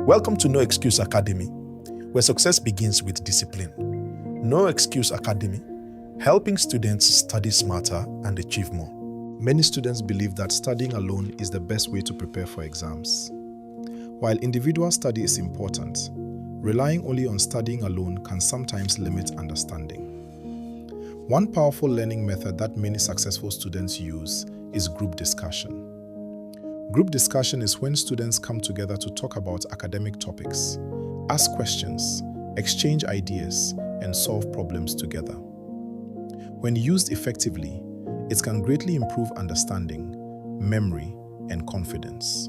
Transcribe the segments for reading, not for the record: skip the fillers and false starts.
Welcome to No Excuse Academy, where success begins with discipline. No Excuse Academy, helping students study smarter and achieve more. Many students believe that studying alone is the best way to prepare for exams. While individual study is important, relying only on studying alone can sometimes limit understanding. One powerful learning method that many successful students use is group discussion. Group discussion is when students come together to talk about academic topics, ask questions, exchange ideas, and solve problems together. When used effectively, it can greatly improve understanding, memory, and confidence.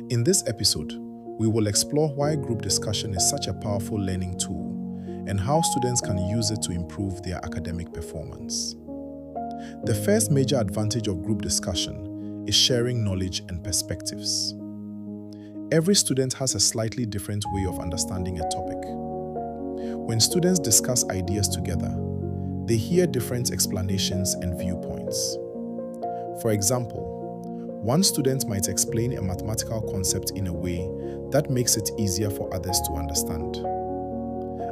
In this episode, we will explore why group discussion is such a powerful learning tool and how students can use it to improve their academic performance. The first major advantage of group discussion is sharing knowledge and perspectives. Every student has a slightly different way of understanding a topic. When students discuss ideas together, they hear different explanations and viewpoints. For example, one student might explain a mathematical concept in a way that makes it easier for others to understand.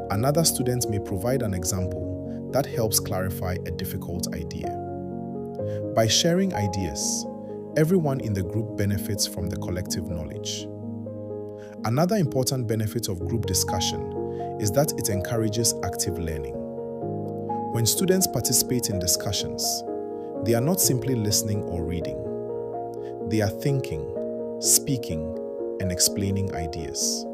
Another student may provide an example that helps clarify a difficult idea. By sharing ideas, everyone in the group benefits from the collective knowledge. Another important benefit of group discussion is that it encourages active learning. When students participate in discussions, they are not simply listening or reading. They are thinking, speaking, and explaining ideas.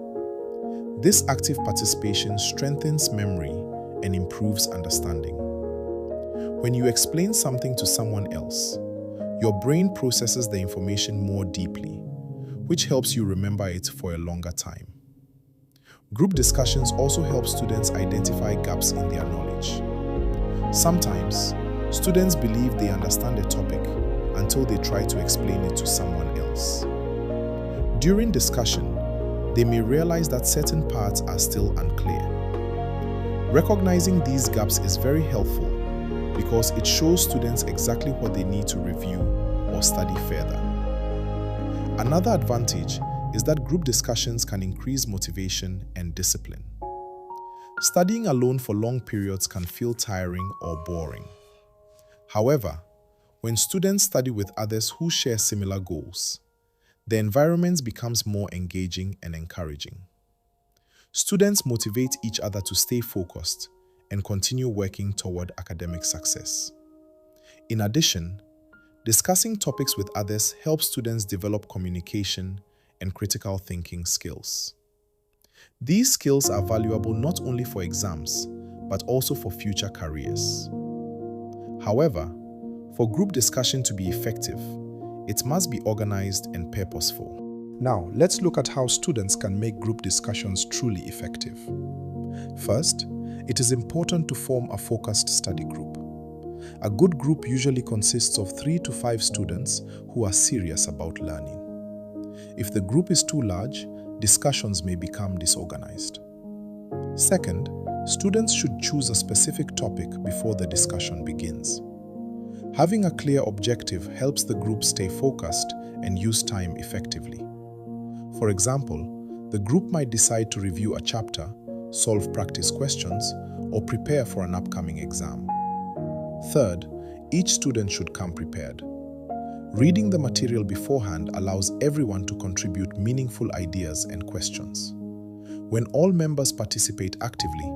This active participation strengthens memory and improves understanding. When you explain something to someone else, your brain processes the information more deeply, which helps you remember it for a longer time. Group discussions also help students identify gaps in their knowledge. Sometimes, students believe they understand a topic until they try to explain it to someone else. During discussion, they may realize that certain parts are still unclear. Recognizing these gaps is very helpful because it shows students exactly what they need to review or study further. Another advantage is that group discussions can increase motivation and discipline. Studying alone for long periods can feel tiring or boring. However, when students study with others who share similar goals, the environment becomes more engaging and encouraging. Students motivate each other to stay focused and continue working toward academic success. In addition, discussing topics with others helps students develop communication and critical thinking skills. These skills are valuable not only for exams, but also for future careers. However, for group discussion to be effective, it must be organized and purposeful. Now, let's look at how students can make group discussions truly effective. First, it is important to form a focused study group. A good group usually consists of 3 to 5 students who are serious about learning. If the group is too large, discussions may become disorganized. Second, students should choose a specific topic before the discussion begins. Having a clear objective helps the group stay focused and use time effectively. For example, the group might decide to review a chapter, solve practice questions, or prepare for an upcoming exam. Third, each student should come prepared. Reading the material beforehand allows everyone to contribute meaningful ideas and questions. When all members participate actively,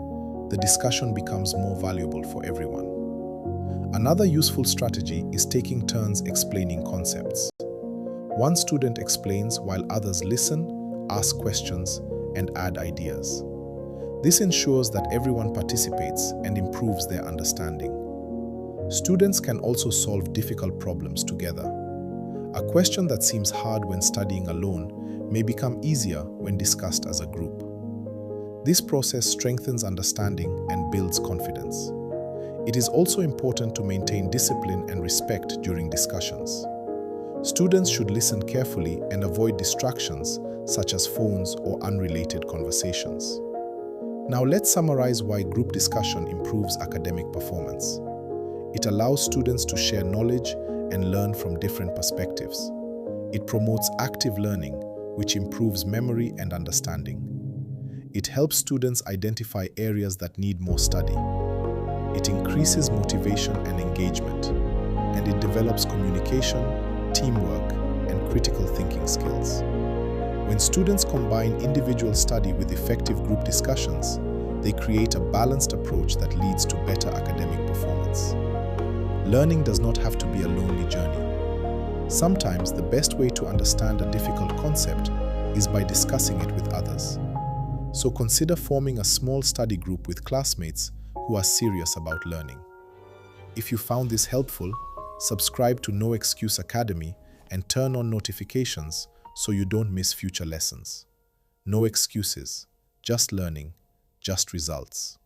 the discussion becomes more valuable for everyone. Another useful strategy is taking turns explaining concepts. One student explains while others listen, ask questions, and add ideas. This ensures that everyone participates and improves their understanding. Students can also solve difficult problems together. A question that seems hard when studying alone may become easier when discussed as a group. This process strengthens understanding and builds confidence. It is also important to maintain discipline and respect during discussions. Students should listen carefully and avoid distractions such as phones or unrelated conversations. Now let's summarize why group discussion improves academic performance. It allows students to share knowledge and learn from different perspectives. It promotes active learning, which improves memory and understanding. It helps students identify areas that need more study. It increases motivation and engagement, and it develops communication, teamwork, and critical thinking skills. When students combine individual study with effective group discussions, they create a balanced approach that leads to better academic performance. Learning does not have to be a lonely journey. Sometimes the best way to understand a difficult concept is by discussing it with others. So consider forming a small study group with classmates who are serious about learning. If you found this helpful, subscribe to No Excuse Academy and turn on notifications so you don't miss future lessons. No excuses, just learning, just results.